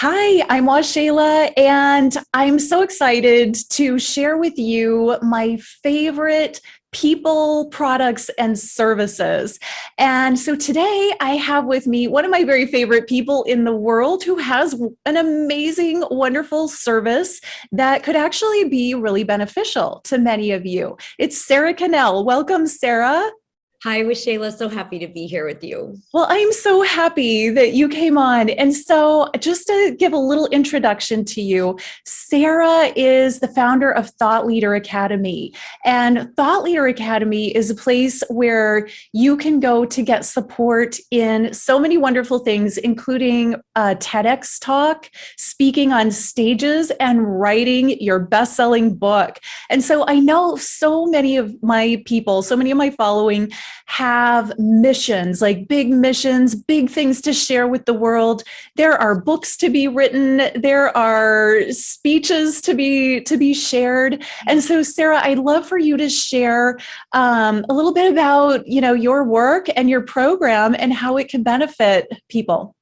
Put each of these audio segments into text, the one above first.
Hi, I'm Washayla, and I'm so excited to share with you my favorite people, products, and services. And so today I have with me one of my very favorite people in the world who has an amazing, wonderful service that could actually be really beneficial to many of you. It's Sara Connell. Welcome, Sara. Hi, Shayla. So happy to be here with you. Well, I'm so happy that you came on. And so, just to give a little introduction to you, Sara is the founder of Thought Leader Academy. And Thought Leader Academy is a place where you can go to get support in so many wonderful things, including a TEDx talk, speaking on stages, and writing your best-selling book. And so, I know so many of my people, so many of my following have missions, like big missions, big things to share with the world. There are books to be written. There are speeches to be shared. And so, Sara, I'd love for you to share a little bit about your work and your program and how it can benefit people.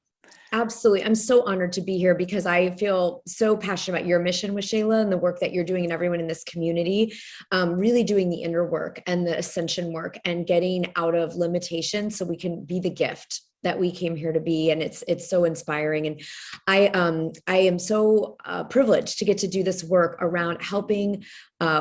Absolutely. I'm so honored to be here because I feel so passionate about your mission with Shayla and the work that you're doing and everyone in this community, really doing the inner work and the ascension work and getting out of limitation so we can be the gift that we came here to be. And it's so inspiring. And I am so privileged to get to do this work around helping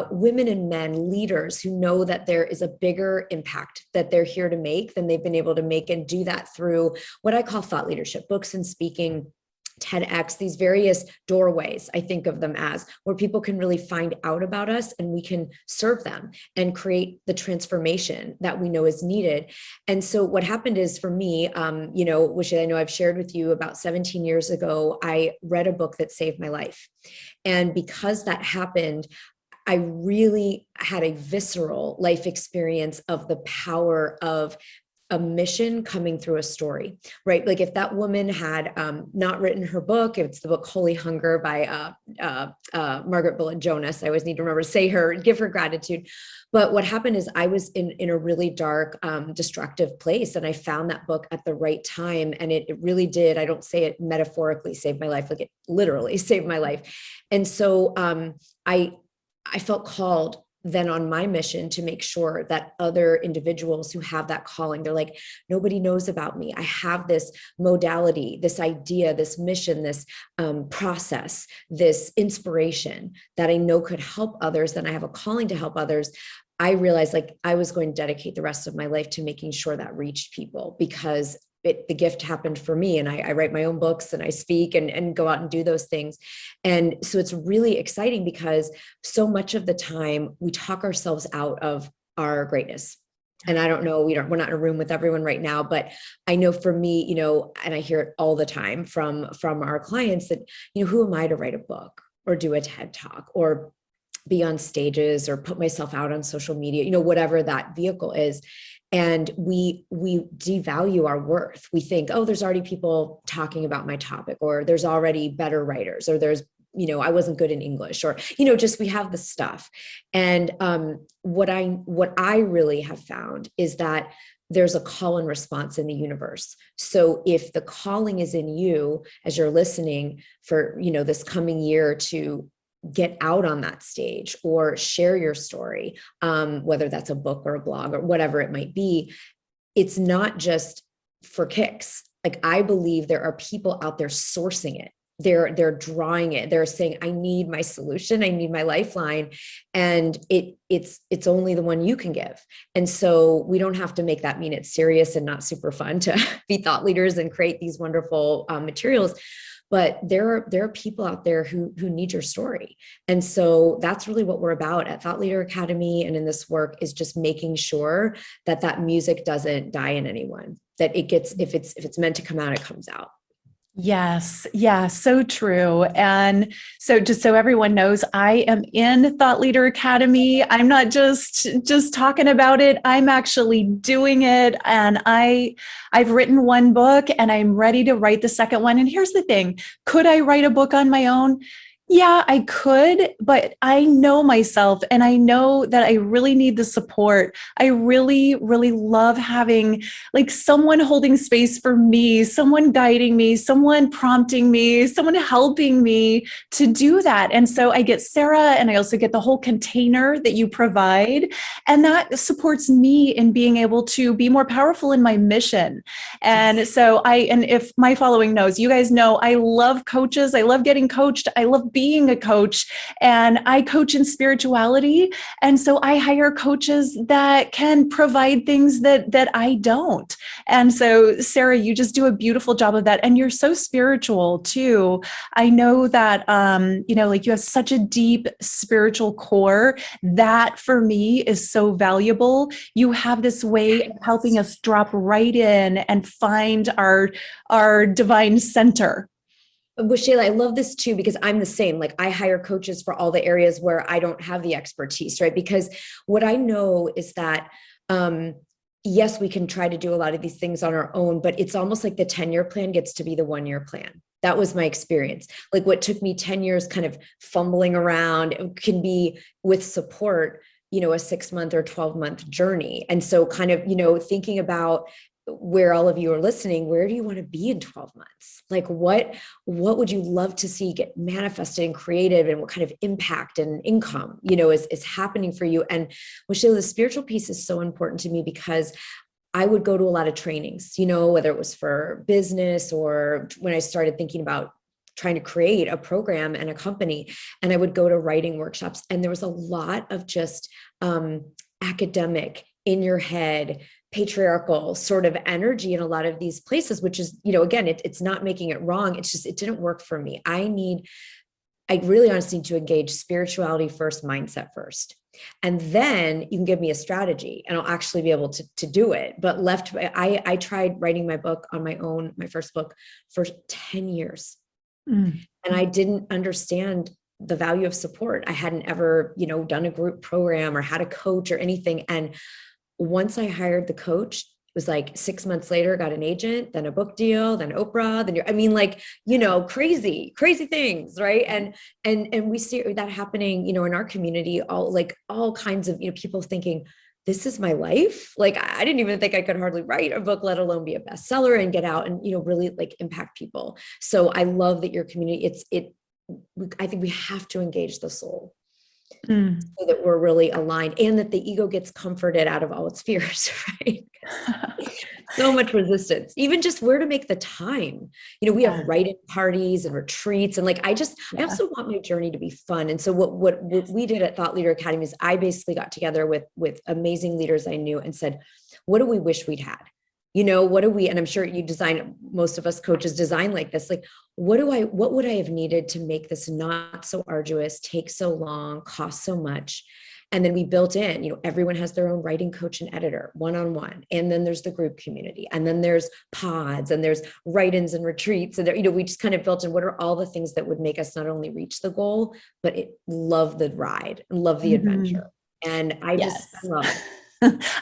women and men, leaders who know that there is a bigger impact that they're here to make than they've been able to make, and do that through what I call thought leadership, books and speaking, TEDx, these various doorways, I think of them as, where people can really find out about us and we can serve them and create the transformation that we know is needed. And so what happened is for me, which I know I've shared with you, about 17 years ago, I read a book that saved my life. And because that happened, I really had a visceral life experience of the power of a mission coming through a story, right? Like if that woman had not written her book, it's the book Holy Hunger by Margaret Bullitt Jonas. I always need to remember to say her, give her gratitude. But what happened is I was in a really dark, destructive place. And I found that book at the right time. And it really did, I don't say it metaphorically, saved my life, like it literally saved my life. And so I felt called then on my mission to make sure that other individuals who have that calling, they're like, nobody knows about me. I have this modality, this idea, this mission, this process, this inspiration that I know could help others. Then I have a calling to help others. I realized like I was going to dedicate the rest of my life to making sure that reached people, because the gift happened for me, and I write my own books and I speak and go out and do those things. And so it's really exciting because so much of the time we talk ourselves out of our greatness. And I don't know, we're not in a room with everyone right now, but I know for me, and I hear it all the time from our clients that, who am I to write a book or do a TED talk or be on stages or put myself out on social media, whatever that vehicle is. And we devalue our worth. We think, oh, there's already people talking about my topic, or there's already better writers, or there's, I wasn't good in English, or, just we have the stuff. And what I really have found is that there's a call and response in the universe. So if the calling is in you as you're listening for, this coming year to get out on that stage or share your story, whether that's a book or a blog or whatever it might be, it's not just for kicks. Like I believe there are people out there sourcing it. They're drawing it. They're saying, I need my solution. I need my lifeline. And it's only the one you can give. And so we don't have to make that mean it's serious and not super fun to be thought leaders and create these wonderful materials. But there are people out there who need your story. And so that's really what we're about at Thought Leader Academy. And in this work is just making sure that music doesn't die in anyone, that it gets, if it's meant to come out, it comes out. Yes. Yeah. So true. And so just so everyone knows, I am in Thought Leader Academy. I'm not just talking about it. I'm actually doing it. And I've written one book and I'm ready to write the second one. And here's the thing. Could I write a book on my own? Yeah, I could, but I know myself and I know that I really need the support. I really, really love having like someone holding space for me, someone guiding me, someone prompting me, someone helping me to do that. And so I get Sara and I also get the whole container that you provide. And that supports me in being able to be more powerful in my mission. And Yes. so and if my following knows, you guys know I love coaches. I love getting coached. I love being a coach, and I coach in spirituality. And so I hire coaches that can provide things that I don't. And so Sara, you just do a beautiful job of that. And you're so spiritual too. I know that, like you have such a deep spiritual core that for me is so valuable. You have this way of helping us drop right in and find our divine center. Well, Shayla, I love this too, because I'm the same. Like I hire coaches for all the areas where I don't have the expertise, right? Because what I know is that, yes, we can try to do a lot of these things on our own, but it's almost like the 10-year plan gets to be the 1-year plan. That was my experience. Like what took me 10 years kind of fumbling around can be with support, a 6-month or 12-month journey. And so kind of, thinking about where all of you are listening, where do you want to be in 12 months? Like what would you love to see get manifested and creative, and what kind of impact and income, is happening for you? And Michelle, the spiritual piece is so important to me because I would go to a lot of trainings, whether it was for business or when I started thinking about trying to create a program and a company, and I would go to writing workshops, and there was a lot of just academic, in your head, patriarchal sort of energy in a lot of these places, which is, again, it's not making it wrong. It's just, it didn't work for me. I really honestly need to engage spirituality first, mindset first. And then you can give me a strategy and I'll actually be able to do it. But I tried writing my book on my own, my first book, for 10 years. And I didn't understand the value of support. I hadn't ever, done a group program or had a coach or anything. And once I hired the coach, it was like 6 months later, got an agent, then a book deal, then Oprah, crazy, crazy things. Right. And we see that happening, in our community, all kinds of, people thinking, this is my life. Like, I didn't even think I could hardly write a book, let alone be a bestseller and get out and, really like impact people. So I love that your community, I think we have to engage the soul. So that we're really aligned, and that the ego gets comforted out of all its fears, right? So much resistance, even just where to make the time. We have write-in parties and retreats, and like, I also want my journey to be fun. And so what we did at Thought Leader Academy is I basically got together with amazing leaders I knew and said, what do we wish we'd had? What do we, and I'm sure you design, most of us coaches design like this, like, what would I have needed to make this not so arduous, take so long, cost so much? And then we built in, everyone has their own writing coach and editor, one-on-one. And then there's the group community, and then there's pods, and there's write-ins and retreats. And we just kind of built in what are all the things that would make us not only reach the goal, but love the ride and love the adventure. And I love it.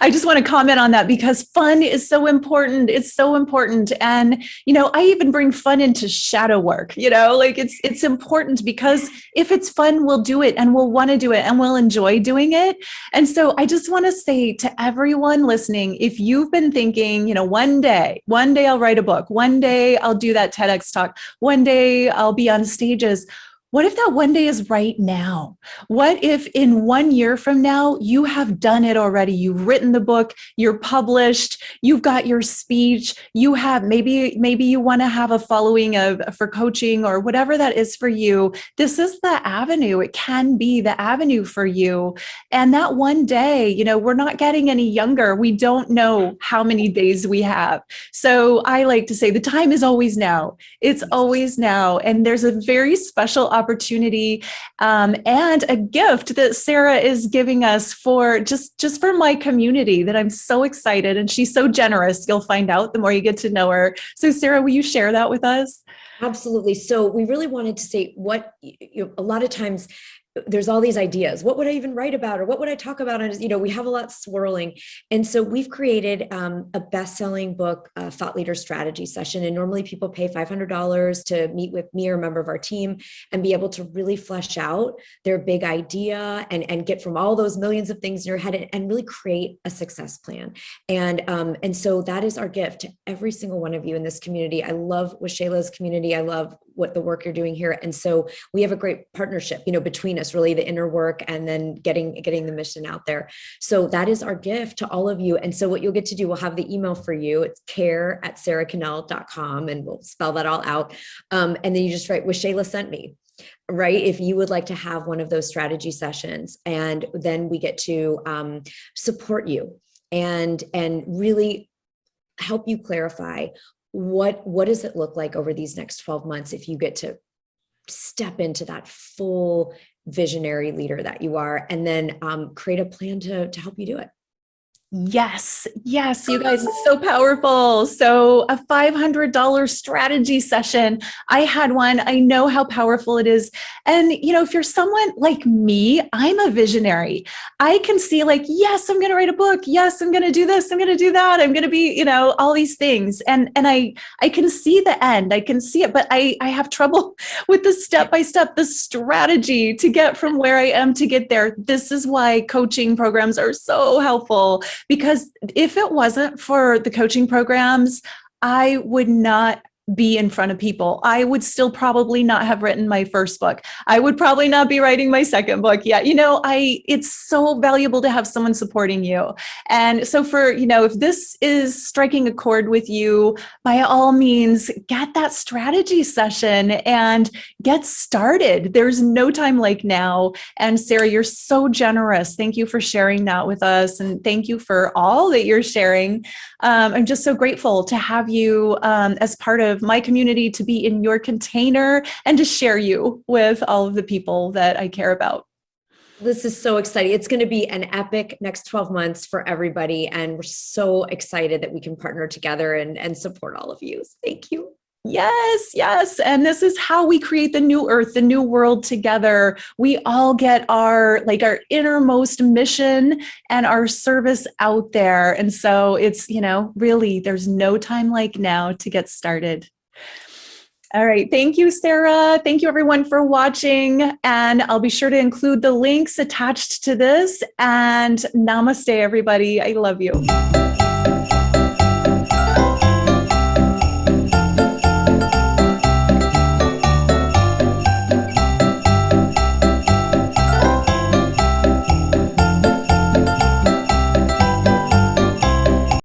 I just want to comment on that because fun is so important. It's so important. And, I even bring fun into shadow work, like it's important because if it's fun, we'll do it and we'll want to do it and we'll enjoy doing it. And so I just want to say to everyone listening, if you've been thinking, one day I'll write a book, one day I'll do that TEDx talk, one day I'll be on stages. What if that one day is right now? What if in 1 year from now, you have done it already? You've written the book, you're published, you've got your speech, you have, maybe you want to have a following for coaching or whatever that is for you. This is the avenue. It can be the avenue for you. And that one day, we're not getting any younger. We don't know how many days we have. So I like to say the time is always now. It's always now. And there's a very special opportunity and a gift that Sara is giving us for just for my community that I'm so excited. And she's so generous. You'll find out the more you get to know her. So Sara, will you share that with us? Absolutely. So we really wanted to say a lot of times there's all these ideas. What would I even write about, or what would I talk about? And, we have a lot swirling. And so we've created a best-selling book, thought leader strategy session. And normally people pay $500 to meet with me or a member of our team and be able to really flesh out their big idea and get from all those millions of things in your head and really create a success plan. And so that is our gift to every single one of you in this community. I love Washayla's community. I love what the work you're doing here. And so we have a great partnership, between us, really the inner work and then getting the mission out there. So that is our gift to all of you. And so what you'll get to do, we'll have the email for you. It's care@saraconnell.com, and we'll spell that all out. And then you just write, Washayla sent me, right? If you would like to have one of those strategy sessions, and then we get to support you and really help you clarify what does it look like over these next 12 months if you get to step into that full visionary leader that you are, and then create a plan to help you do it. Yes, you guys, it's so powerful. So a $500 strategy session. I had one. I know how powerful it is. And, if you're someone like me, I'm a visionary. I can see yes, I'm going to write a book. Yes, I'm going to do this. I'm going to do that. I'm going to be, all these things. And I can see the end. I can see it, but I have trouble with the step-by-step, the strategy to get from where I am to get there. This is why coaching programs are so helpful. Because if it wasn't for the coaching programs, I would not be in front of people. I would still probably not have written my first book. I would probably not be writing my second book yet. It's so valuable to have someone supporting you. And so if this is striking a chord with you, by all means, get that strategy session and get started. There's no time like now. And Sara, you're so generous. Thank you for sharing that with us. And thank you for all that you're sharing. I'm just so grateful to have you as part of my community, to be in your container and to share you with all of the people that I care about. This is so exciting. It's going to be an epic next 12 months for everybody. And we're so excited that we can partner together and support all of you. Thank you. Yes. And this is how we create the new earth, the new world together. We all get our innermost mission and our service out there. And so it's, really, there's no time like now to get started. All right. Thank you, Sara. Thank you, everyone, for watching. And I'll be sure to include the links attached to this. And namaste, everybody. I love you.